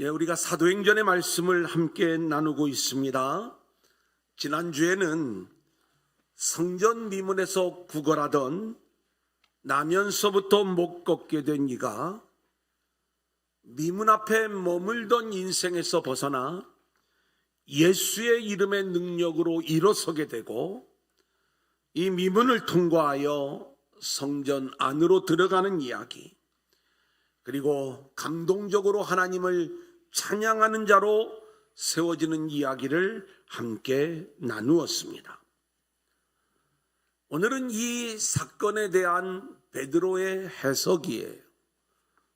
우리가 사도행전의 말씀을 함께 나누고 있습니다. 지난주에는 성전 미문에서 구걸하던 나면서부터 못 걷게 된 이가 미문 앞에 머물던 인생에서 벗어나 예수의 이름의 능력으로 일어서게 되고 이 미문을 통과하여 성전 안으로 들어가는 이야기, 그리고 감동적으로 하나님을 찬양하는 자로 세워지는 이야기를 함께 나누었습니다. 오늘은 이 사건에 대한 베드로의 해석이에요.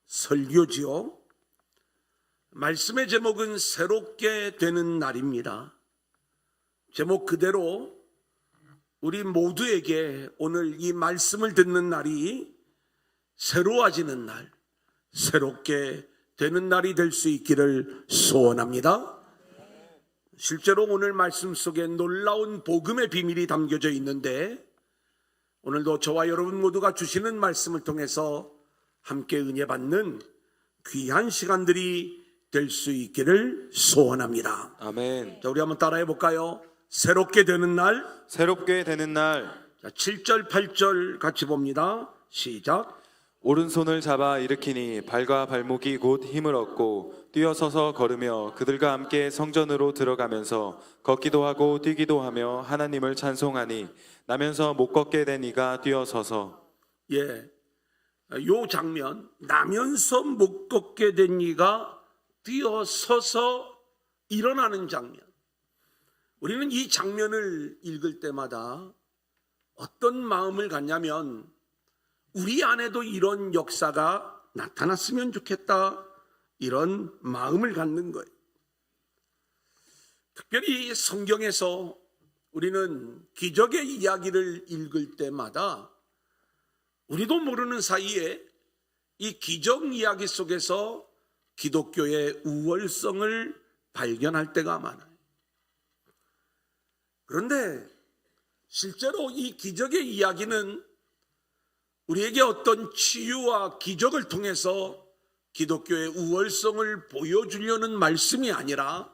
설교지요. 말씀의 제목은 새롭게 되는 날입니다. 제목 그대로 우리 모두에게 오늘 이 말씀을 듣는 날이 새로워지는 날, 새롭게 되는 날이 될 수 있기를 소원합니다. 실제로 오늘 말씀 속에 놀라운 복음의 비밀이 담겨져 있는데, 오늘도 저와 여러분 모두가 주시는 말씀을 통해서 함께 은혜 받는 귀한 시간들이 될 수 있기를 소원합니다. 아멘. 자, 우리 한번 따라해 볼까요? 새롭게 되는 날. 새롭게 되는 날. 자, 7절 8절 같이 봅니다. 시작. 오른손을 잡아 일으키니 발과 발목이 곧 힘을 얻고 뛰어서서 걸으며 그들과 함께 성전으로 들어가면서 걷기도 하고 뛰기도 하며 하나님을 찬송하니 나면서 못 걷게 된 이가 뛰어서서. 요 장면, 나면서 못 걷게 된 이가 뛰어서서 일어나는 장면. 우리는 이 장면을 읽을 때마다 어떤 마음을 갖냐면, 우리 안에도 이런 역사가 나타났으면 좋겠다, 이런 마음을 갖는 거예요. 특별히 성경에서 우리는 기적의 이야기를 읽을 때마다 우리도 모르는 사이에 이 기적 이야기 속에서 기독교의 우월성을 발견할 때가 많아요. 그런데 실제로 이 기적의 이야기는 우리에게 어떤 치유와 기적을 통해서 기독교의 우월성을 보여주려는 말씀이 아니라,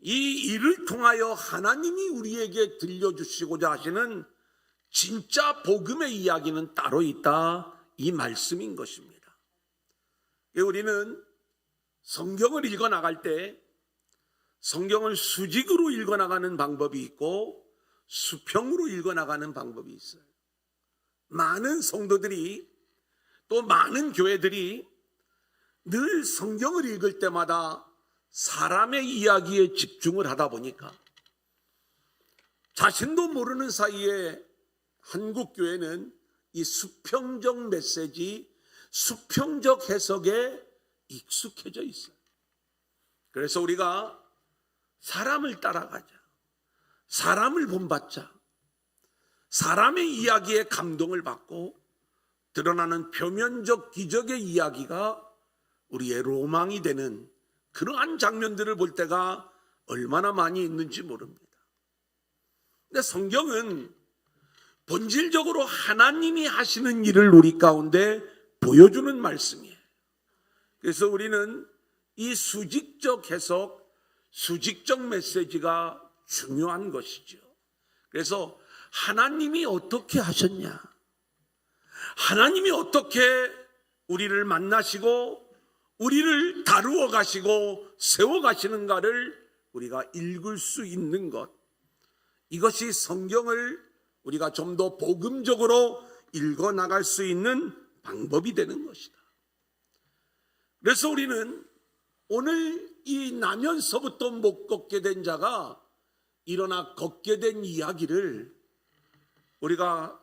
이 일을 통하여 하나님이 우리에게 들려주시고자 하시는 진짜 복음의 이야기는 따로 있다, 이 말씀인 것입니다. 우리는 성경을 읽어나갈 때 성경을 수직으로 읽어나가는 방법이 있고 수평으로 읽어나가는 방법이 있어요. 많은 성도들이, 또 많은 교회들이 늘 성경을 읽을 때마다 사람의 이야기에 집중을 하다 보니까 자신도 모르는 사이에 한국 교회는 이 수평적 메시지, 수평적 해석에 익숙해져 있어요. 그래서 우리가 사람을 따라가자, 사람을 본받자, 사람의 이야기에 감동을 받고 드러나는 표면적 기적의 이야기가 우리의 로망이 되는 그러한 장면들을 볼 때가 얼마나 많이 있는지 모릅니다. 근데 성경은 본질적으로 하나님이 하시는 일을 우리 가운데 보여주는 말씀이에요. 그래서 우리는 이 수직적 해석, 수직적 메시지가 중요한 것이죠. 그래서 하나님이 어떻게 하셨냐, 하나님이 어떻게 우리를 만나시고 우리를 다루어 가시고 세워 가시는가를 우리가 읽을 수 있는 것, 이것이 성경을 우리가 좀 더 복음적으로 읽어 나갈 수 있는 방법이 되는 것이다. 그래서 우리는 오늘 이 나면서부터 못 걷게 된 자가 일어나 걷게 된 이야기를 우리가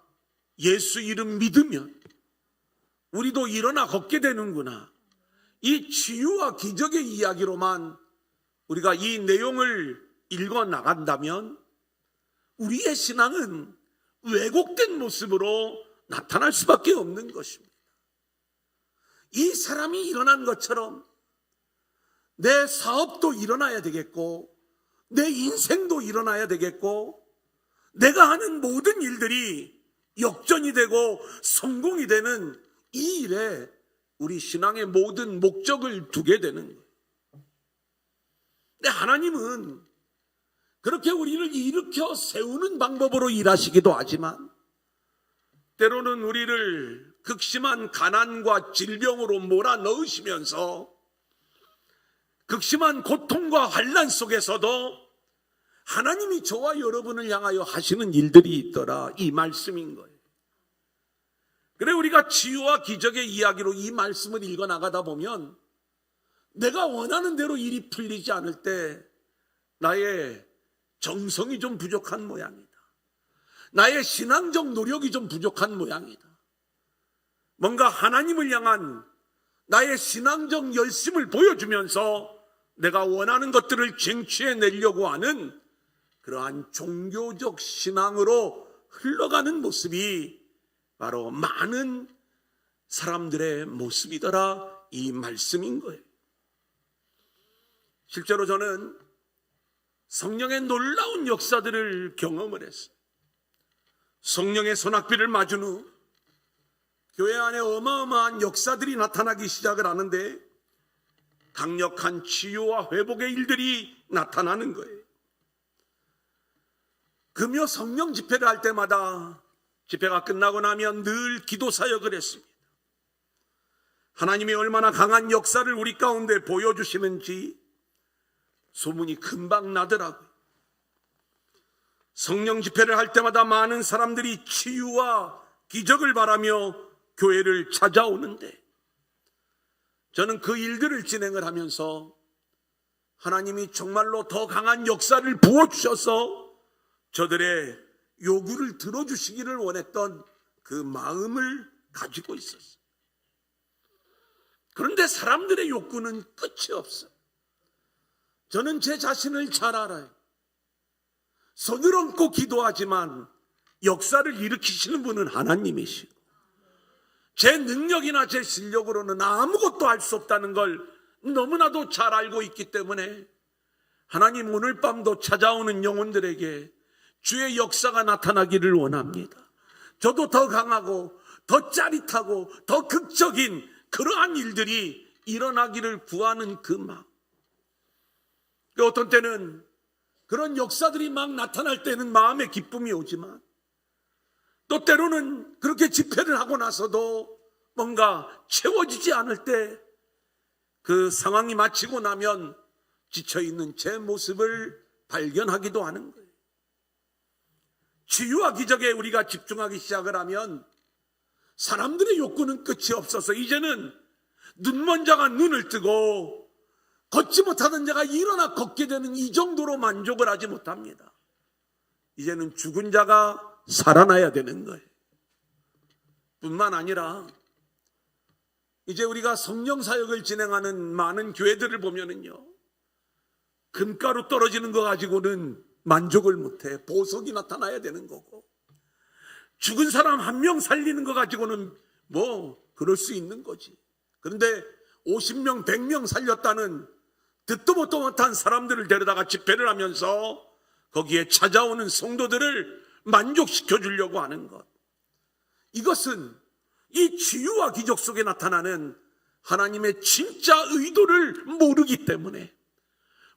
예수 이름 믿으면 우리도 일어나 걷게 되는구나, 이 치유와 기적의 이야기로만 우리가 이 내용을 읽어 나간다면 우리의 신앙은 왜곡된 모습으로 나타날 수밖에 없는 것입니다. 이 사람이 일어난 것처럼 내 사업도 일어나야 되겠고, 내 인생도 일어나야 되겠고, 내가 하는 모든 일들이 역전이 되고 성공이 되는 이 일에 우리 신앙의 모든 목적을 두게 되는 거예요. 근데 하나님은 그렇게 우리를 일으켜 세우는 방법으로 일하시기도 하지만 때로는 우리를 극심한 가난과 질병으로 몰아넣으시면서 극심한 고통과 환난 속에서도 하나님이 저와 여러분을 향하여 하시는 일들이 있더라, 이 말씀인 거예요. 그래 우리가 치유와 기적의 이야기로 이 말씀을 읽어나가다 보면 내가 원하는 대로 일이 풀리지 않을 때 나의 정성이 좀 부족한 모양이다, 나의 신앙적 노력이 좀 부족한 모양이다, 뭔가 하나님을 향한 나의 신앙적 열심을 보여주면서 내가 원하는 것들을 쟁취해내려고 하는 그러한 종교적 신앙으로 흘러가는 모습이 바로 많은 사람들의 모습이더라, 이 말씀인 거예요. 실제로 저는 성령의 놀라운 역사들을 경험을 했어요. 성령의 소낙비를 맞은 후 교회 안에 어마어마한 역사들이 나타나기 시작을 하는데 강력한 치유와 회복의 일들이 나타나는 거예요. 금요 성령 집회를 할 때마다 집회가 끝나고 나면 늘 기도 사역을 했습니다. 하나님이 얼마나 강한 역사를 우리 가운데 보여주시는지 소문이 금방 나더라고요. 성령 집회를 할 때마다 많은 사람들이 치유와 기적을 바라며 교회를 찾아오는데 저는 그 일들을 진행을 하면서 하나님이 정말로 더 강한 역사를 부어주셔서 저들의 요구를 들어주시기를 원했던 그 마음을 가지고 있었어요. 그런데 사람들의 욕구는 끝이 없어요. 저는 제 자신을 잘 알아요. 손을 얹고 기도하지만 역사를 일으키시는 분은 하나님이시고 제 능력이나 제 실력으로는 아무것도 할 수 없다는 걸 너무나도 잘 알고 있기 때문에 하나님 오늘 밤도 찾아오는 영혼들에게 주의 역사가 나타나기를 원합니다. 저도 더 강하고 더 짜릿하고 더 극적인 그러한 일들이 일어나기를 구하는 그 마음. 어떤 때는 그런 역사들이 막 나타날 때는 마음의 기쁨이 오지만 또 때로는 그렇게 집회를 하고 나서도 뭔가 채워지지 않을 때 그 상황이 마치고 나면 지쳐있는 제 모습을 발견하기도 하는 거예요. 치유와 기적에 우리가 집중하기 시작을 하면 사람들의 욕구는 끝이 없어서 이제는 눈먼 자가 눈을 뜨고 걷지 못하던 자가 일어나 걷게 되는 이 정도로 만족을 하지 못합니다. 이제는 죽은 자가 살아나야 되는 거예요. 뿐만 아니라 이제 우리가 성령 사역을 진행하는 많은 교회들을 보면은요, 금가루 떨어지는 거 가지고는 만족을 못해. 보석이 나타나야 되는 거고, 죽은 사람 한 명 살리는 거 가지고는 뭐 그럴 수 있는 거지. 그런데 50명 100명 살렸다는 듣도 보도 못한 사람들을 데려다가 집회를 하면서 거기에 찾아오는 성도들을 만족시켜 주려고 하는 것, 이것은 이 치유와 기적 속에 나타나는 하나님의 진짜 의도를 모르기 때문에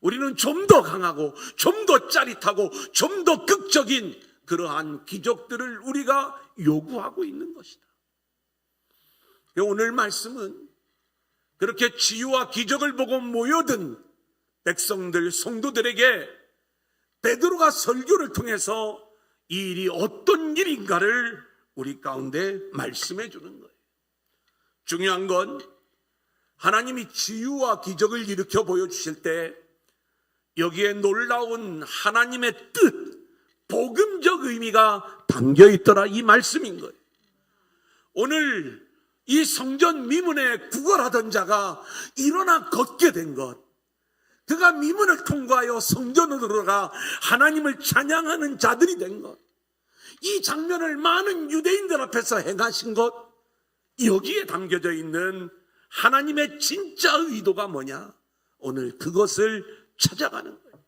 우리는 좀 더 강하고 좀 더 짜릿하고 좀 더 극적인 그러한 기적들을 우리가 요구하고 있는 것이다. 오늘 말씀은 그렇게 치유와 기적을 보고 모여든 백성들, 성도들에게 베드로가 설교를 통해서 이 일이 어떤 일인가를 우리 가운데 말씀해 주는 거예요. 중요한 건 하나님이 치유와 기적을 일으켜 보여주실 때 여기에 놀라운 하나님의 뜻, 복음적 의미가 담겨 있더라, 이 말씀인 거예요. 오늘 이 성전 미문에 구걸하던 자가 일어나 걷게 된 것, 그가 미문을 통과하여 성전으로 들어가 하나님을 찬양하는 자들이 된 것, 이 장면을 많은 유대인들 앞에서 행하신 것, 여기에 담겨져 있는 하나님의 진짜 의도가 뭐냐, 오늘 그것을 찾아가는 거예요.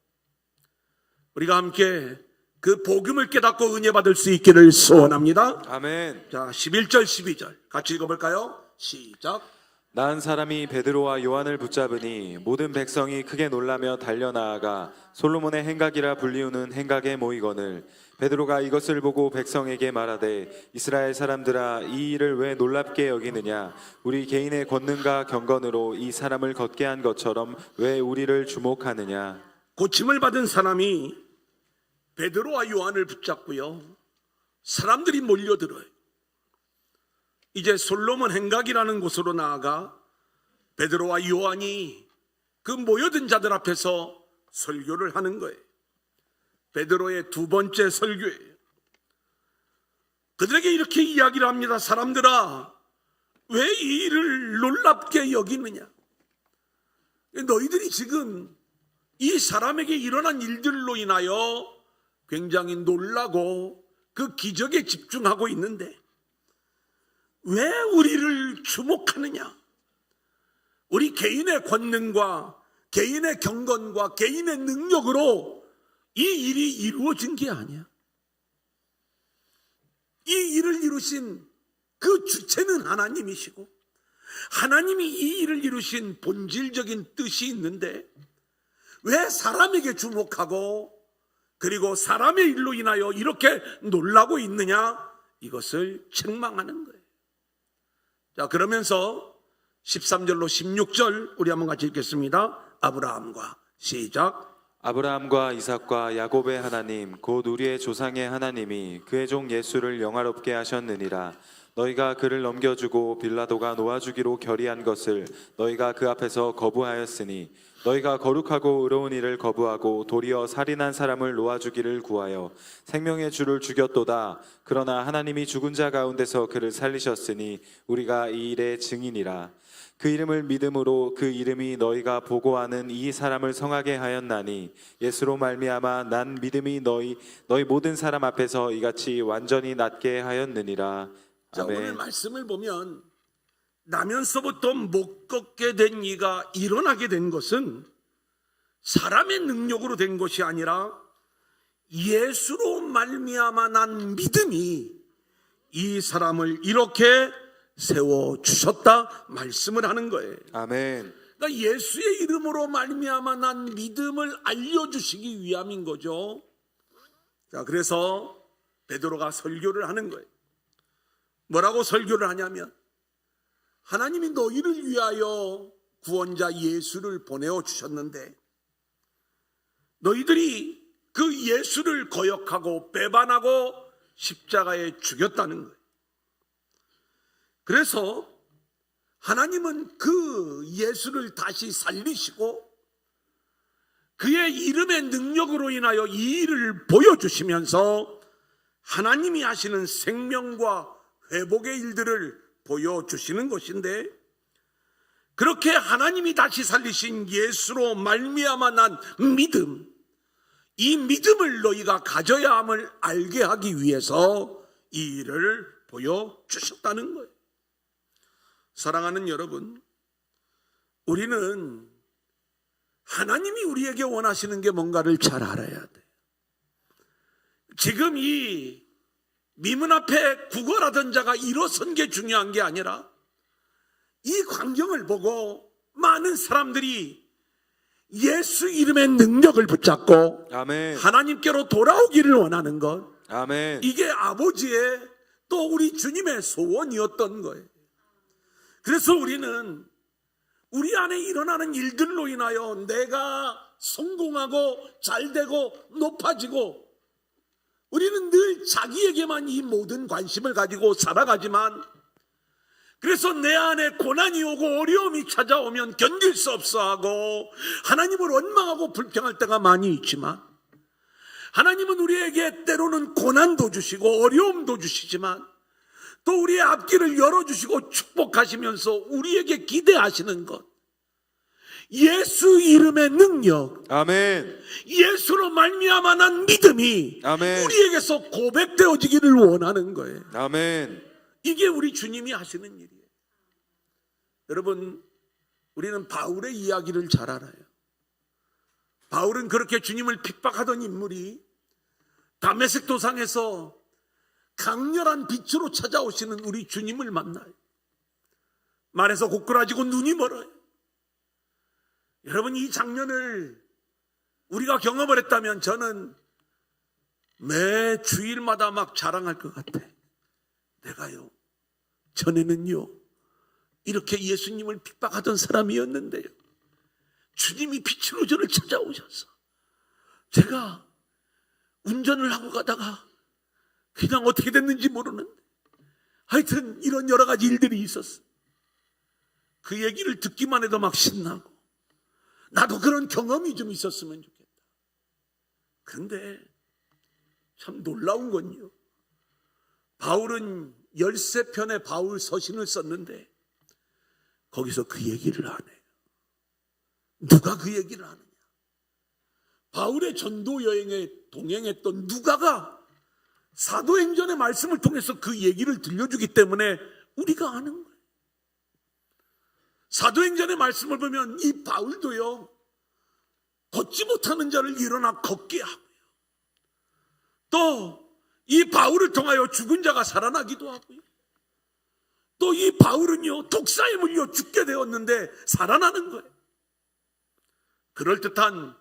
우리가 함께 그 복음을 깨닫고 은혜 받을 수 있기를 소원합니다. 아멘. 자, 11절 12절 같이 읽어볼까요? 시작. 나은 사람이 베드로와 요한을 붙잡으니 모든 백성이 크게 놀라며 달려나아가 솔로몬의 행각이라 불리우는 행각에 모이거늘 베드로가 이것을 보고 백성에게 말하되 이스라엘 사람들아 이 일을 왜 놀랍게 여기느냐 우리 개인의 권능과 경건으로 이 사람을 걷게 한 것처럼 왜 우리를 주목하느냐. 고침을 받은 사람이 베드로와 요한을 붙잡고요, 사람들이 몰려들어요. 이제 솔로몬 행각이라는 곳으로 나아가 베드로와 요한이 그 모여든 자들 앞에서 설교를 하는 거예요. 베드로의 두 번째 설교예요. 그들에게 이렇게 이야기를 합니다. 사람들아, 왜 이 일을 놀랍게 여기느냐? 너희들이 지금 이 사람에게 일어난 일들로 인하여 굉장히 놀라고 그 기적에 집중하고 있는데 왜 우리를 주목하느냐? 우리 개인의 권능과 개인의 경건과 개인의 능력으로 이 일이 이루어진 게 아니야. 이 일을 이루신 그 주체는 하나님이시고 하나님이 이 일을 이루신 본질적인 뜻이 있는데 왜 사람에게 주목하고 그리고 사람의 일로 인하여 이렇게 놀라고 있느냐? 이것을 책망하는 거예요. 자, 그러면서 13절로 16절 우리 한번 같이 읽겠습니다. 아브라함과 시작. 아브라함과 이삭과 야곱의 하나님 곧 우리의 조상의 하나님이 그의 종 예수를 영화롭게 하셨느니라. 너희가 그를 넘겨주고 빌라도가 놓아주기로 결의한 것을 너희가 그 앞에서 거부하였으니 너희가 거룩하고 의로운 일을 거부하고 도리어 살인한 사람을 놓아주기를 구하여 생명의 주를 죽였도다. 그러나 하나님이 죽은 자 가운데서 그를 살리셨으니 우리가 이 일의 증인이라. 그 이름을 믿음으로 그 이름이 너희가 보고하는 이 사람을 성하게 하였나니 예수로 말미암아 난 믿음이 너희 모든 사람 앞에서 이같이 완전히 낫게 하였느니라. 자, 아멘. 오늘 말씀을 보면 나면서부터 못 걷게 된 이가 일어나게 된 것은 사람의 능력으로 된 것이 아니라 예수로 말미암아 난 믿음이 이 사람을 이렇게 세워주셨다 말씀을 하는 거예요. 아멘. 그러니까 예수의 이름으로 말미암아 난 믿음을 알려주시기 위함인 거죠. 자, 그래서 베드로가 설교를 하는 거예요. 뭐라고 설교를 하냐면 하나님이 너희를 위하여 구원자 예수를 보내어 주셨는데 너희들이 그 예수를 거역하고 배반하고 십자가에 죽였다는 거예요. 그래서 하나님은 그 예수를 다시 살리시고 그의 이름의 능력으로 인하여 이 일을 보여주시면서 하나님이 하시는 생명과 회복의 일들을 보여주시는 것인데 그렇게 하나님이 다시 살리신 예수로 말미암아 난 믿음, 이 믿음을 너희가 가져야 함을 알게 하기 위해서 이 일을 보여주셨다는 거예요. 사랑하는 여러분, 우리는 하나님이 우리에게 원하시는 게 뭔가를 잘 알아야 돼요. 지금 이 미문 앞에 구걸하던 자가 일어선 게 중요한 게 아니라 이 광경을 보고 많은 사람들이 예수 이름의 능력을 붙잡고 아멘. 하나님께로 돌아오기를 원하는 것, 아멘. 이게 아버지의 또 우리 주님의 소원이었던 거예요. 그래서 우리는 우리 안에 일어나는 일들로 인하여 내가 성공하고 잘되고 높아지고 우리는 늘 자기에게만 이 모든 관심을 가지고 살아가지만 그래서 내 안에 고난이 오고 어려움이 찾아오면 견딜 수 없어 하고 하나님을 원망하고 불평할 때가 많이 있지만 하나님은 우리에게 때로는 고난도 주시고 어려움도 주시지만 또 우리의 앞길을 열어주시고 축복하시면서 우리에게 기대하시는 것, 예수 이름의 능력, 아멘. 예수로 말미암아 난 믿음이 아멘. 우리에게서 고백되어지기를 원하는 거예요. 아멘. 이게 우리 주님이 하시는 일이에요. 여러분, 우리는 바울의 이야기를 잘 알아요. 바울은 그렇게 주님을 핍박하던 인물이 다메섹 도상에서 강렬한 빛으로 찾아오시는 우리 주님을 만나요. 말에서 고꾸라지고 눈이 멀어요. 여러분, 이 장면을 우리가 경험을 했다면 저는 매 주일마다 막 자랑할 것 같아. 내가요, 전에는요 이렇게 예수님을 핍박하던 사람이었는데요, 주님이 빛으로 저를 찾아오셔서 제가 운전을 하고 가다가 그냥 어떻게 됐는지 모르는데 하여튼 이런 여러 가지 일들이 있었어. 그 얘기를 듣기만 해도 막 신나고 나도 그런 경험이 좀 있었으면 좋겠다. 그런데 참 놀라운 건요, 바울은 13편의 바울 서신을 썼는데 거기서 그 얘기를 안 해요. 누가 그 얘기를 하느냐? 바울의 전도 여행에 동행했던 누가가 사도행전의 말씀을 통해서 그 얘기를 들려주기 때문에 우리가 아는 거예요. 사도행전의 말씀을 보면 이 바울도요, 걷지 못하는 자를 일어나 걷게 하고요, 또 이 바울을 통하여 죽은 자가 살아나기도 하고요, 또 이 바울은요 독사에 물려 죽게 되었는데 살아나는 거예요. 그럴듯한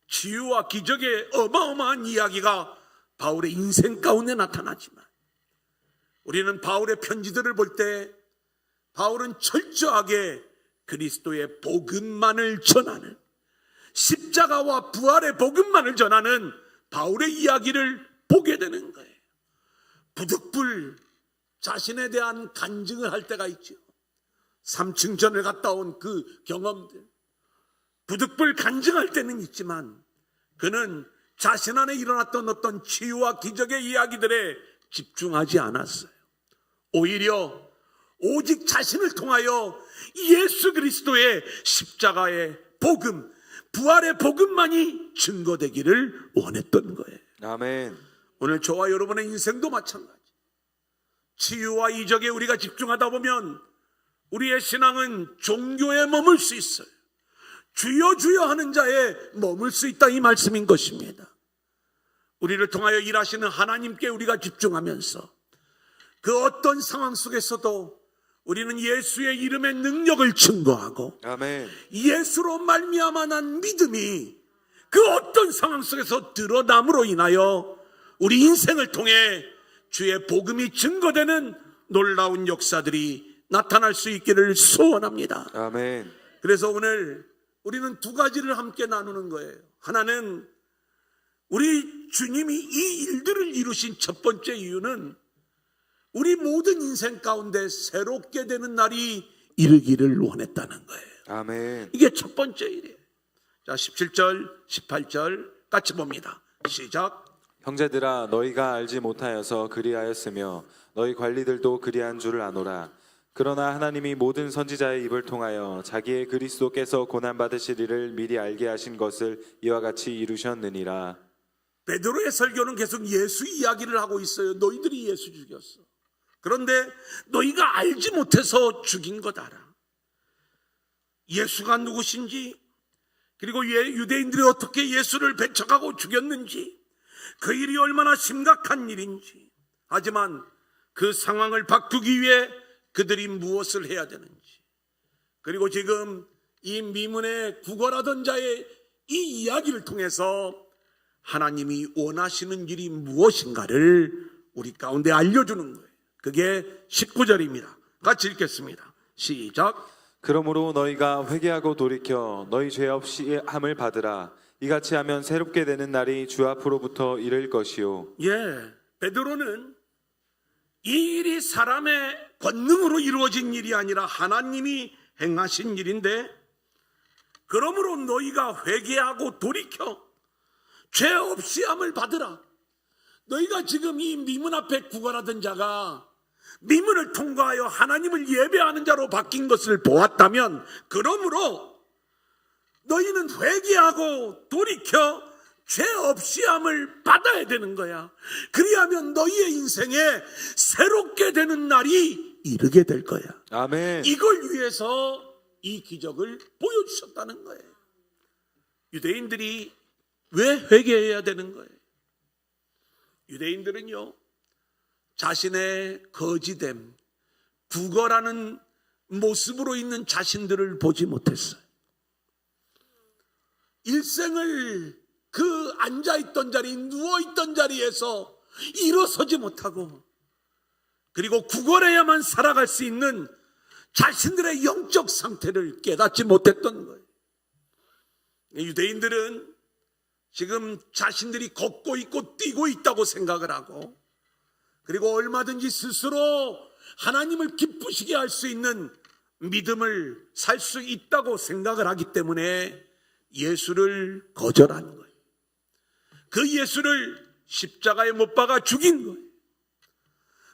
치유와 기적의 어마어마한 이야기가 바울의 인생 가운데 나타나지만, 우리는 바울의 편지들을 볼 때 바울은 철저하게 그리스도의 복음만을 전하는, 십자가와 부활의 복음만을 전하는 바울의 이야기를 보게 되는 거예요. 부득불 자신에 대한 간증을 할 때가 있죠. 3층 전을 갔다 온 그 경험들, 부득불 간증할 때는 있지만 그는 자신 안에 일어났던 어떤 치유와 기적의 이야기들에 집중하지 않았어요. 오히려 오직 자신을 통하여 예수 그리스도의 십자가의 복음, 부활의 복음만이 증거되기를 원했던 거예요. 아멘. 오늘 저와 여러분의 인생도 마찬가지. 치유와 이적에 우리가 집중하다 보면 우리의 신앙은 종교에 머물 수 있어요. 주여 주여 하는 자에 머물 수 있다, 이 말씀인 것입니다. 우리를 통하여 일하시는 하나님께 우리가 집중하면서 그 어떤 상황 속에서도 우리는 예수의 이름의 능력을 증거하고, 아멘. 예수로 말미암아 난 믿음이 그 어떤 상황 속에서 드러남으로 인하여 우리 인생을 통해 주의 복음이 증거되는 놀라운 역사들이 나타날 수 있기를 소원합니다. 아멘. 그래서 오늘 우리는 두 가지를 함께 나누는 거예요. 하나는 우리 주님이 이 일들을 이루신 첫 번째 이유는 우리 모든 인생 가운데 새롭게 되는 날이 이르기를 원했다는 거예요. 아멘. 이게 첫 번째 일이에요. 자, 17절, 18절 같이 봅니다. 시작. 형제들아, 너희가 알지 못하여서 그리하였으며 너희 관리들도 그리한 줄을 아노라. 그러나 하나님이 모든 선지자의 입을 통하여 자기의 그리스도께서 고난받으시리를 미리 알게 하신 것을 이와 같이 이루셨느니라. 베드로의 설교는 계속 예수 이야기를 하고 있어요. 너희들이 예수 죽였어. 그런데 너희가 알지 못해서 죽인 것 알아. 예수가 누구신지, 그리고 유대인들이 어떻게 예수를 배척하고 죽였는지, 그 일이 얼마나 심각한 일인지, 하지만 그 상황을 바꾸기 위해 그들이 무엇을 해야 되는지, 그리고 지금 이 미문에 구걸하던 자의 이 이야기를 통해서 하나님이 원하시는 일이 무엇인가를 우리 가운데 알려주는 거예요. 그게 19절입니다. 같이 읽겠습니다. 시작. 그러므로 너희가 회개하고 돌이켜 너희 죄 없이 함을 받으라. 이같이 하면 새롭게 되는 날이 주 앞으로부터 이를 것이요. 예, 베드로는 이 일이 사람의 권능으로 이루어진 일이 아니라 하나님이 행하신 일인데, 그러므로 너희가 회개하고 돌이켜 죄 없이 함을 받으라. 너희가 지금 이 미문 앞에 구걸하던 자가 미문을 통과하여 하나님을 예배하는 자로 바뀐 것을 보았다면, 그러므로 너희는 회개하고 돌이켜 죄 없이 함을 받아야 되는 거야. 그리하면 너희의 인생에 새롭게 되는 날이 이르게 될 거야. 아멘. 이걸 위해서 이 기적을 보여주셨다는 거예요. 유대인들이 왜 회개해야 되는 거예요? 유대인들은요, 자신의 거지됨, 구걸하는 모습으로 있는 자신들을 보지 못했어요. 일생을 그 앉아있던 자리, 누워있던 자리에서 일어서지 못하고, 그리고 구걸해야만 살아갈 수 있는 자신들의 영적 상태를 깨닫지 못했던 거예요. 유대인들은 지금 자신들이 걷고 있고 뛰고 있다고 생각을 하고, 그리고 얼마든지 스스로 하나님을 기쁘시게 할 수 있는 믿음을 살 수 있다고 생각을 하기 때문에 예수를 거절한 거예요. 그 예수를 십자가에 못 박아 죽인 거예요.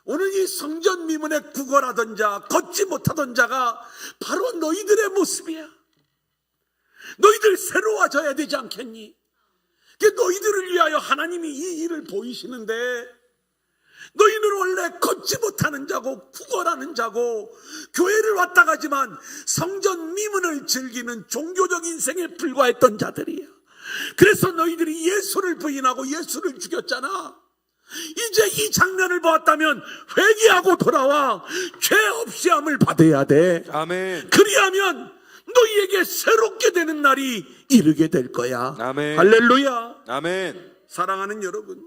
오늘 이 성전 미문에 구걸하던 자, 걷지 못하던 자가 바로 너희들의 모습이야. 너희들 새로워져야 되지 않겠니? 너희들을 위하여 하나님이 이 일을 보이시는데, 너희는 원래 걷지 못하는 자고 구걸하는 자고 교회를 왔다 가지만 성전 미문을 즐기는 종교적 인생에 불과했던 자들이야. 그래서 너희들이 예수를 부인하고 예수를 죽였잖아. 이제 이 장면을 보았다면 회개하고 돌아와 죄 없이 함을 받아야 돼. 아멘. 그리하면 너희에게 새롭게 되는 날이 이르게 될 거야. 아멘. 할렐루야. 아멘. 사랑하는 여러분,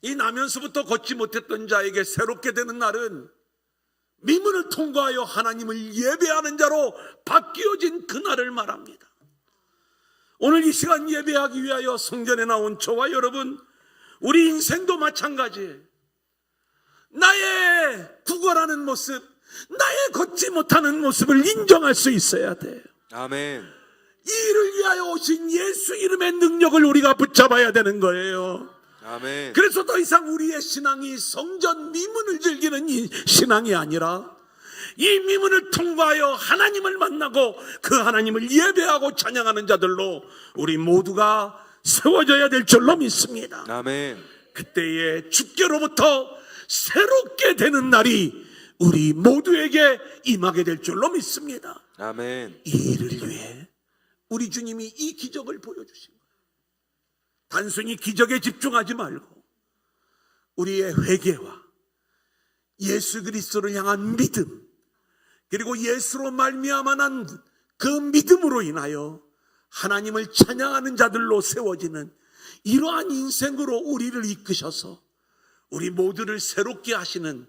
이 나면서부터 걷지 못했던 자에게 새롭게 되는 날은 미문을 통과하여 하나님을 예배하는 자로 바뀌어진 그날을 말합니다. 오늘 이 시간 예배하기 위하여 성전에 나온 저와 여러분, 우리 인생도 마찬가지예요. 나의 구걸하는 모습, 나의 걷지 못하는 모습을 인정할 수 있어야 돼요. 아멘. 이 일을 위하여 오신 예수 이름의 능력을 우리가 붙잡아야 되는 거예요. 아멘. 그래서 더 이상 우리의 신앙이 성전 미문을 즐기는 이 신앙이 아니라 이 미문을 통과하여 하나님을 만나고 그 하나님을 예배하고 찬양하는 자들로 우리 모두가 세워져야 될 줄로 믿습니다. 아멘. 그때에 주께로부터 새롭게 되는 날이 우리 모두에게 임하게 될 줄로 믿습니다. 아멘. 이 일을 위해 우리 주님이 이 기적을 보여주신 거예요. 단순히 기적에 집중하지 말고 우리의 회개와 예수 그리스도를 향한 믿음, 그리고 예수로 말미암아 난 그 믿음으로 인하여 하나님을 찬양하는 자들로 세워지는 이러한 인생으로 우리를 이끄셔서 우리 모두를 새롭게 하시는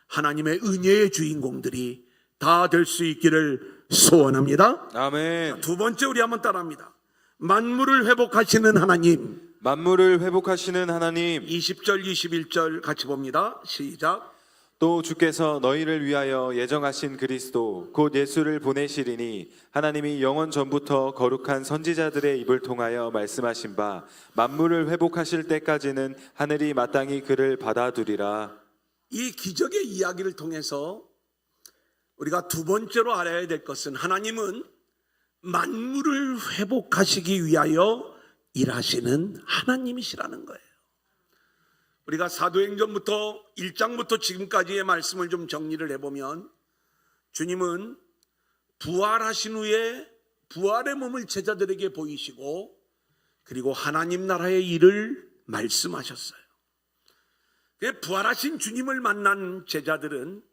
하나님의 은혜의 주인공들이 다 될 수 있기를 소원합니다. 아멘. 두 번째, 우리 한번 따라합니다. 만물을 회복하시는 하나님. 만물을 회복하시는 하나님. 20절 21절 같이 봅니다. 시작. 또 주께서 너희를 위하여 예정하신 그리스도 곧 예수를 보내시리니 하나님이 영원 전부터 거룩한 선지자들의 입을 통하여 말씀하신 바 만물을 회복하실 때까지는 하늘이 마땅히 그를 받아두리라. 이 기적의 이야기를 통해서 우리가 두 번째로 알아야 될 것은 하나님은 만물을 회복하시기 위하여 일하시는 하나님이시라는 거예요. 우리가 사도행전부터 1장부터 지금까지의 말씀을 좀 정리를 해보면 주님은 부활하신 후에 부활의 몸을 제자들에게 보이시고 그리고 하나님 나라의 일을 말씀하셨어요. 부활하신 주님을 만난 제자들은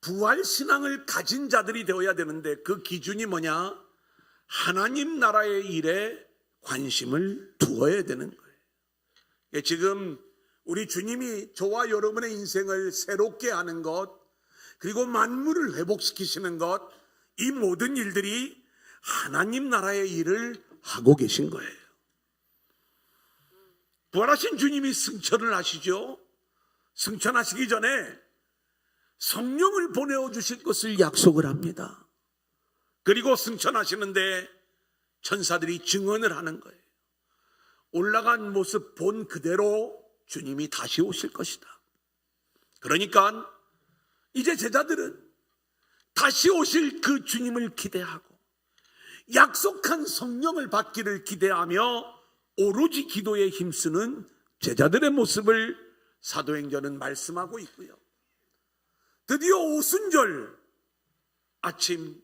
부활신앙을 가진 자들이 되어야 되는데 그 기준이 뭐냐? 하나님 나라의 일에 관심을 두어야 되는 거예요. 지금 우리 주님이 저와 여러분의 인생을 새롭게 하는 것, 그리고 만물을 회복시키시는 것, 이 모든 일들이 하나님 나라의 일을 하고 계신 거예요. 부활하신 주님이 승천을 하시죠. 승천하시기 전에 성령을 보내어 주실 것을 약속을 합니다. 그리고 승천하시는데 천사들이 증언을 하는 거예요. 올라간 모습 본 그대로 주님이 다시 오실 것이다. 그러니까 이제 제자들은 다시 오실 그 주님을 기대하고 약속한 성령을 받기를 기대하며 오로지 기도에 힘쓰는 제자들의 모습을 사도행전은 말씀하고 있고요. 드디어 오순절 아침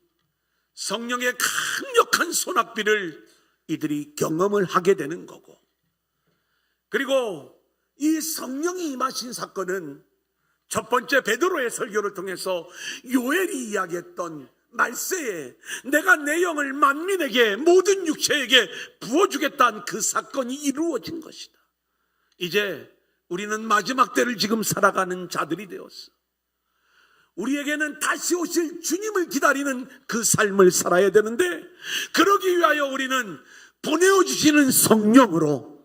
성령의 강력한 소낙비를 이들이 경험을 하게 되는 거고, 그리고 이 성령이 임하신 사건은 첫 번째 베드로의 설교를 통해서 요엘이 이야기했던 말세에 내가 내 영을 만민에게 모든 육체에게 부어주겠다는 그 사건이 이루어진 것이다. 이제 우리는 마지막 때를 지금 살아가는 자들이 되었어. 우리에게는 다시 오실 주님을 기다리는 그 삶을 살아야 되는데, 그러기 위하여 우리는 보내어주시는 성령으로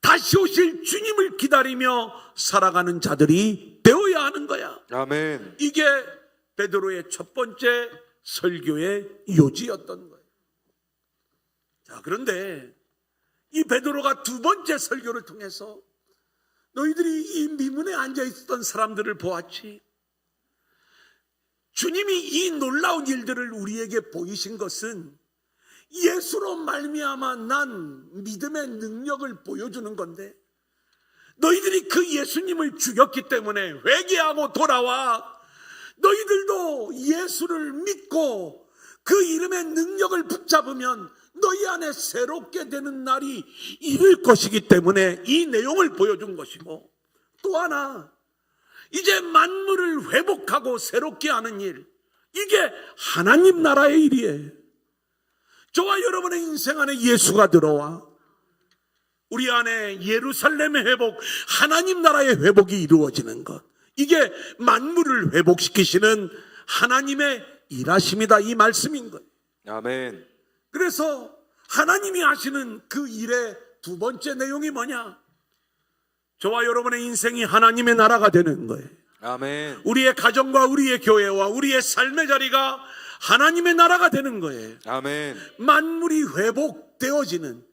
다시 오실 주님을 기다리며 살아가는 자들이 되어야 하는 거야. 아멘. 이게 베드로의 첫 번째 설교의 요지였던 거예요. 자, 그런데 이 베드로가 두 번째 설교를 통해서 너희들이 이 미문에 앉아 있었던 사람들을 보았지. 주님이 이 놀라운 일들을 우리에게 보이신 것은 예수로 말미암아 난 믿음의 능력을 보여주는 건데, 너희들이 그 예수님을 죽였기 때문에 회개하고 돌아와 너희들도 예수를 믿고 그 이름의 능력을 붙잡으면 너희 안에 새롭게 되는 날이 이를 것이기 때문에 이 내용을 보여준 것이고, 또 하나, 이제 만물을 회복하고 새롭게 하는 일, 이게 하나님 나라의 일이에요. 저와 여러분의 인생 안에 예수가 들어와 우리 안에 예루살렘의 회복, 하나님 나라의 회복이 이루어지는 것, 이게 만물을 회복시키시는 하나님의 일하심이다, 이 말씀인 거예요. 아멘. 그래서 하나님이 하시는 그 일의 두 번째 내용이 뭐냐? 저와 여러분의 인생이 하나님의 나라가 되는 거예요. 아멘. 우리의 가정과 우리의 교회와 우리의 삶의 자리가 하나님의 나라가 되는 거예요. 아멘. 만물이 회복되어지는,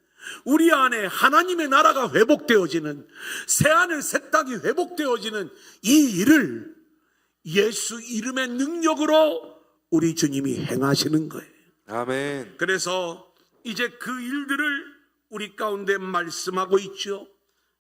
우리 안에 하나님의 나라가 회복되어지는, 새하늘 새 땅이 회복되어지는 이 일을 예수 이름의 능력으로 우리 주님이 행하시는 거예요. 아멘. 그래서 이제 그 일들을 우리 가운데 말씀하고 있죠.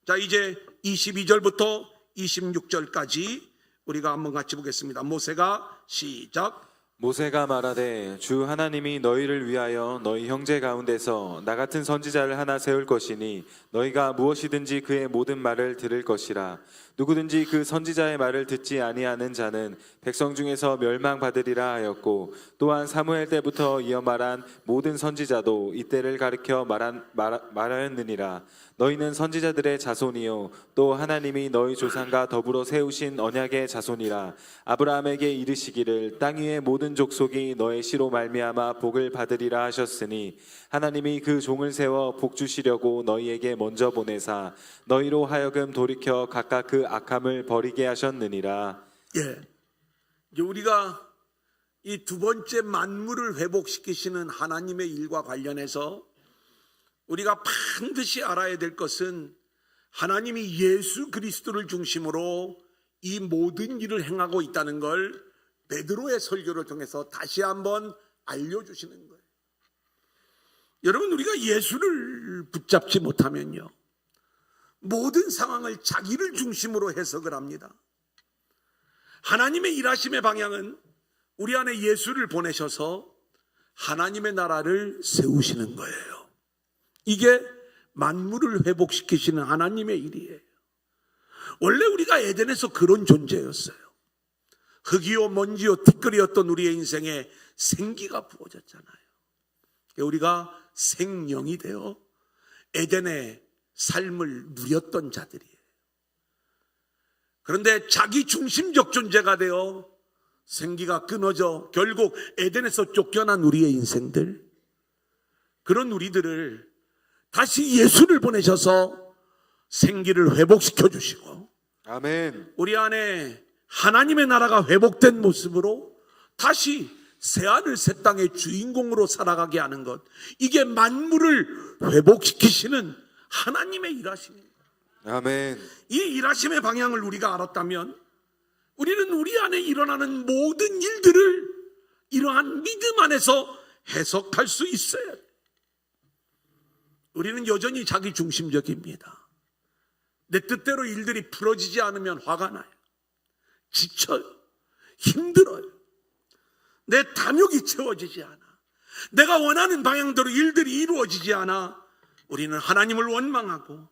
자, 이제 22절부터 26절까지 우리가 한번 같이 보겠습니다. 모세가 시작. 모세가 말하되 주 하나님이 너희를 위하여 너희 형제 가운데서 나 같은 선지자를 하나 세울 것이니 너희가 무엇이든지 그의 모든 말을 들을 것이라. 누구든지 그 선지자의 말을 듣지 아니하는 자는 백성 중에서 멸망받으리라 하였고, 또한 사무엘 때부터 이어 말한 모든 선지자도 이때를 가리켜 말하였느니라. 너희는 선지자들의 자손이요 또 하나님이 너희 조상과 더불어 세우신 언약의 자손이라. 아브라함에게 이르시기를 땅 위의 모든 족속이 너의 씨로 말미암아 복을 받으리라 하셨으니, 하나님이 그 종을 세워 복 주시려고 너희에게 먼저 보내사 너희로 하여금 돌이켜 각각 그 악함을 버리게 하셨느니라. 예, 이제 우리가 이 두 번째 만물을 회복시키시는 하나님의 일과 관련해서 우리가 반드시 알아야 될 것은, 하나님이 예수 그리스도를 중심으로 이 모든 일을 행하고 있다는 걸 베드로의 설교를 통해서 다시 한번 알려주시는 거예요. 여러분, 우리가 예수를 붙잡지 못하면요, 모든 상황을 자기를 중심으로 해석을 합니다. 하나님의 일하심의 방향은 우리 안에 예수를 보내셔서 하나님의 나라를 세우시는 거예요. 이게 만물을 회복시키시는 하나님의 일이에요. 원래 우리가 에덴에서 그런 존재였어요. 흙이요 먼지요 티끌이었던 우리의 인생에 생기가 부어졌잖아요. 우리가 생명이 되어 에덴의 삶을 누렸던 자들이에요. 그런데 자기 중심적 존재가 되어 생기가 끊어져 결국 에덴에서 쫓겨난 우리의 인생들, 그런 우리들을 다시 예수를 보내셔서 생기를 회복시켜 주시고, 아멘. 우리 안에 하나님의 나라가 회복된 모습으로 다시 새하늘 새 땅의 주인공으로 살아가게 하는 것, 이게 만물을 회복시키시는 하나님의 일하심입니다. 아멘. 이 일하심의 방향을 우리가 알았다면 우리는 우리 안에 일어나는 모든 일들을 이러한 믿음 안에서 해석할 수 있어야 돼요. 우리는 여전히 자기 중심적입니다. 내 뜻대로 일들이 풀어지지 않으면 화가 나요. 지쳐요. 힘들어요. 내 탐욕이 채워지지 않아. 내가 원하는 방향대로 일들이 이루어지지 않아. 우리는 하나님을 원망하고,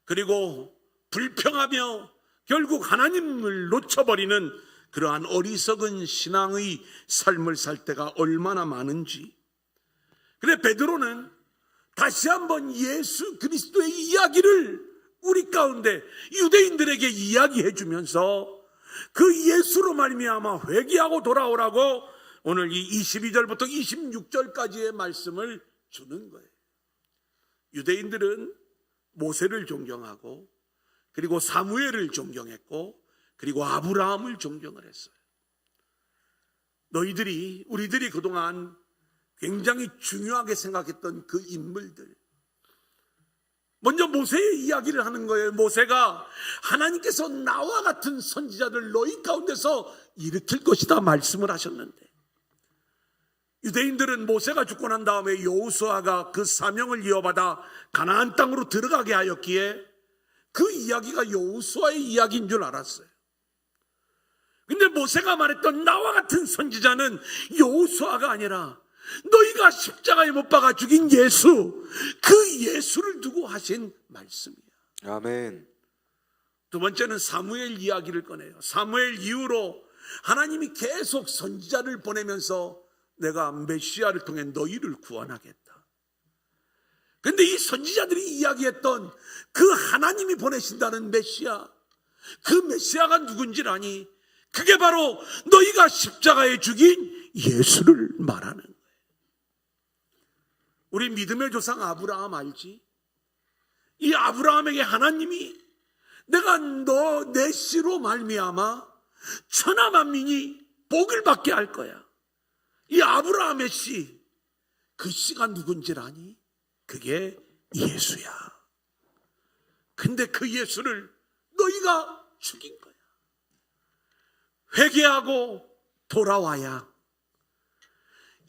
그리고 불평하며 결국 하나님을 놓쳐버리는 그러한 어리석은 신앙의 삶을 살 때가 얼마나 많은지. 그래 베드로는 다시 한번 예수 그리스도의 이야기를 우리 가운데 유대인들에게 이야기해 주면서 그 예수로 말미암아 회개하고 돌아오라고 오늘 이 22절부터 26절까지의 말씀을 주는 거예요. 유대인들은 모세를 존경하고 그리고 사무엘을 존경했고 그리고 아브라함을 존경을 했어요. 우리들이 그동안 굉장히 중요하게 생각했던 그 인물들, 먼저 모세의 이야기를 하는 거예요. 모세가 하나님께서 나와 같은 선지자를 너희 가운데서 일으킬 것이다 말씀을 하셨는데, 유대인들은 모세가 죽고 난 다음에 여호수아가 그 사명을 이어받아 가나안 땅으로 들어가게 하였기에 그 이야기가 여호수아의 이야기인 줄 알았어요. 근데 모세가 말했던 나와 같은 선지자는 여호수아가 아니라 너희가 십자가에 못 박아 죽인 예수, 그 예수를 두고 하신 말씀이야. 아멘. 두 번째는 사무엘 이야기를 꺼내요. 사무엘 이후로 하나님이 계속 선지자를 보내면서 내가 메시아를 통해 너희를 구원하겠다. 근데 이 선지자들이 이야기했던 그 하나님이 보내신다는 메시아, 그 메시아가 누군지 아니? 그게 바로 너희가 십자가에 죽인 예수를 말하는 거예요. 우리 믿음의 조상 아브라함 알지? 이 아브라함에게 하나님이 내가 너 내 씨로 말미암아 천하 만민이 복을 받게 할 거야. 이 아브라함의 씨, 그 씨가 누군지 아니? 그게 예수야. 근데 그 예수를 너희가 죽인 거야. 회개하고 돌아와야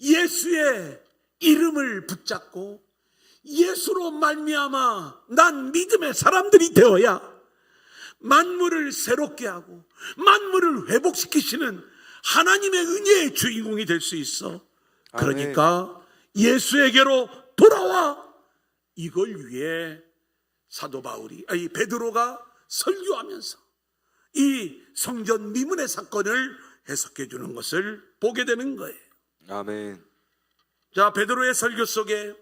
예수의 이름을 붙잡고 예수로 말미암아 난 믿음의 사람들이 되어야 만물을 새롭게 하고 만물을 회복시키시는 하나님의 은혜의 주인공이 될 수 있어. 그러니까 예수에게로 돌아와. 이걸 위해 사도 베드로가 설교하면서 이 성전 미문의 사건을 해석해 주는 것을 보게 되는 거예요. 아멘. 자, 베드로의 설교 속에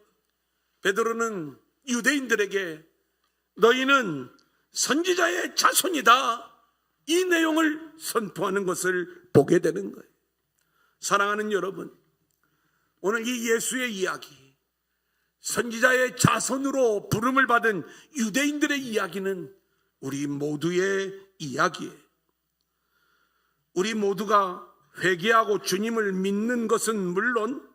베드로는 유대인들에게 너희는 선지자의 자손이다, 이 내용을 선포하는 것을 보게 되는 거예요. 사랑하는 여러분, 오늘 이 예수의 이야기, 선지자의 자손으로 부름을 받은 유대인들의 이야기는 우리 모두의 이야기예요. 우리 모두가 회개하고 주님을 믿는 것은 물론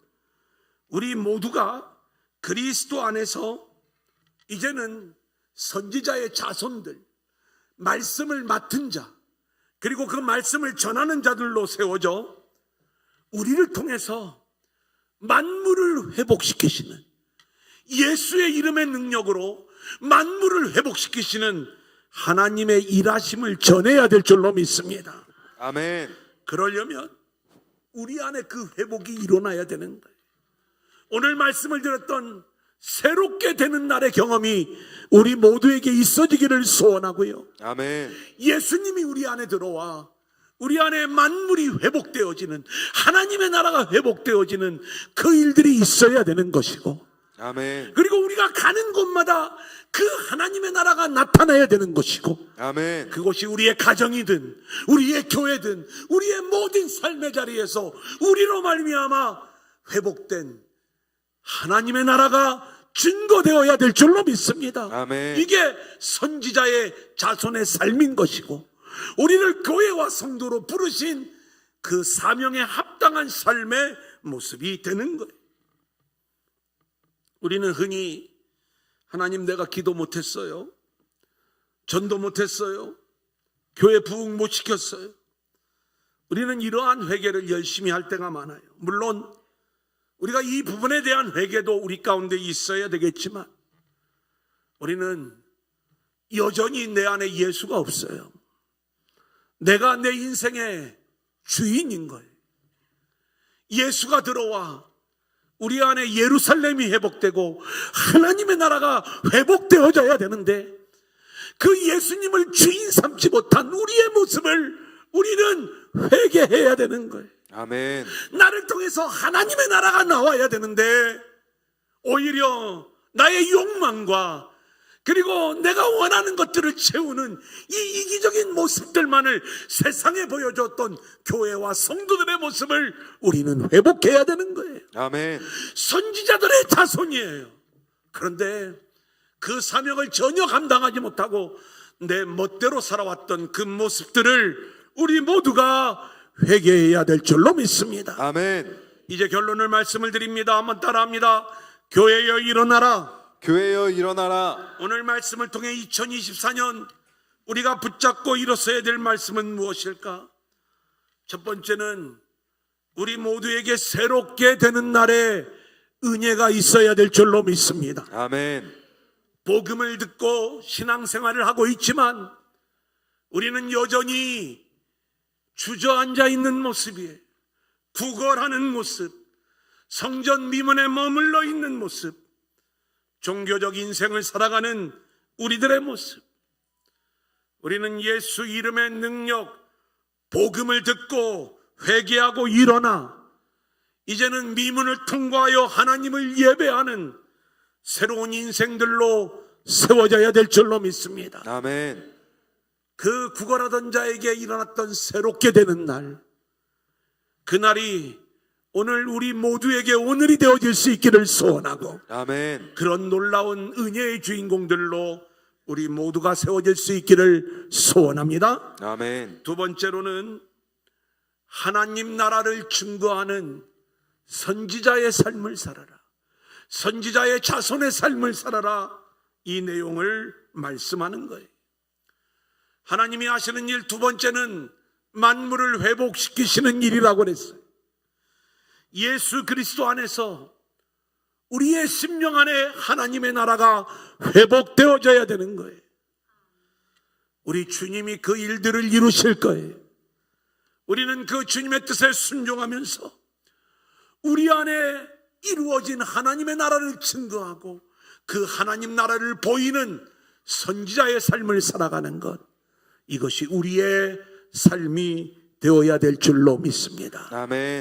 우리 모두가 그리스도 안에서 이제는 선지자의 자손들, 말씀을 맡은 자, 그리고 그 말씀을 전하는 자들로 세워져 우리를 통해서 만물을 회복시키시는, 예수의 이름의 능력으로 만물을 회복시키시는 하나님의 일하심을 전해야 될 줄로 믿습니다. 아멘. 그러려면 우리 안에 그 회복이 일어나야 되는 거예요. 오늘 말씀을 들었던 새롭게 되는 날의 경험이 우리 모두에게 있어지기를 소원하고요. 아멘. 예수님이 우리 안에 들어와 우리 안에 만물이 회복되어지는, 하나님의 나라가 회복되어지는 그 일들이 있어야 되는 것이고, 아멘. 그리고 우리가 가는 곳마다 그 하나님의 나라가 나타나야 되는 것이고, 아멘. 그것이 우리의 가정이든 우리의 교회든 우리의 모든 삶의 자리에서 우리로 말미암아 회복된 하나님의 나라가 증거되어야 될 줄로 믿습니다. 아멘. 이게 선지자의 자손의 삶인 것이고, 우리를 교회와 성도로 부르신 그 사명에 합당한 삶의 모습이 되는 거예요. 우리는 흔히 하나님, 내가 기도 못했어요, 전도 못했어요, 교회 부흥 못 시켰어요. 우리는 이러한 회개를 열심히 할 때가 많아요. 물론 우리가 이 부분에 대한 회개도 우리 가운데 있어야 되겠지만, 우리는 여전히 내 안에 예수가 없어요. 내가 내 인생의 주인인 거예요. 예수가 들어와 우리 안에 예루살렘이 회복되고 하나님의 나라가 회복되어져야 되는데, 그 예수님을 주인 삼지 못한 우리의 모습을 우리는 회개해야 되는 거예요. 아멘. 나를 통해서 하나님의 나라가 나와야 되는데 오히려 나의 욕망과 그리고 내가 원하는 것들을 채우는 이 이기적인 모습들만을 세상에 보여줬던 교회와 성도들의 모습을 우리는 회복해야 되는 거예요. 아멘. 선지자들의 자손이에요. 그런데 그 사명을 전혀 감당하지 못하고 내 멋대로 살아왔던 그 모습들을 우리 모두가 회개해야 될 줄로 믿습니다. 아멘. 이제 결론을 말씀을 드립니다. 한번 따라합니다. 교회여 일어나라. 교회여 일어나라. 오늘 말씀을 통해 2024년 우리가 붙잡고 일어서야 될 말씀은 무엇일까? 첫 번째는 우리 모두에게 새롭게 되는 날에 은혜가 있어야 될 줄로 믿습니다. 아멘. 복음을 듣고 신앙생활을 하고 있지만 우리는 여전히 주저앉아 있는 모습이에요. 구걸하는 모습, 성전 미문에 머물러 있는 모습, 종교적 인생을 살아가는 우리들의 모습. 우리는 예수 이름의 능력, 복음을 듣고 회개하고 일어나 이제는 미문을 통과하여 하나님을 예배하는 새로운 인생들로 세워져야 될 줄로 믿습니다. 아멘. 그 구걸하던 자에게 일어났던 새롭게 되는 날, 그날이 오늘 우리 모두에게 오늘이 되어질 수 있기를 소원하고 아멘. 그런 놀라운 은혜의 주인공들로 우리 모두가 세워질 수 있기를 소원합니다. 아멘. 두 번째로는 하나님 나라를 증거하는 선지자의 삶을 살아라. 선지자의 자손의 삶을 살아라. 이 내용을 말씀하는 거예요. 하나님이 하시는 일 두 번째는 만물을 회복시키시는 일이라고 그랬어요. 예수 그리스도 안에서 우리의 심령 안에 하나님의 나라가 회복되어져야 되는 거예요. 우리 주님이 그 일들을 이루실 거예요. 우리는 그 주님의 뜻에 순종하면서 우리 안에 이루어진 하나님의 나라를 증거하고 그 하나님 나라를 보이는 선지자의 삶을 살아가는 것, 이것이 우리의 삶이 되어야 될 줄로 믿습니다. 아멘.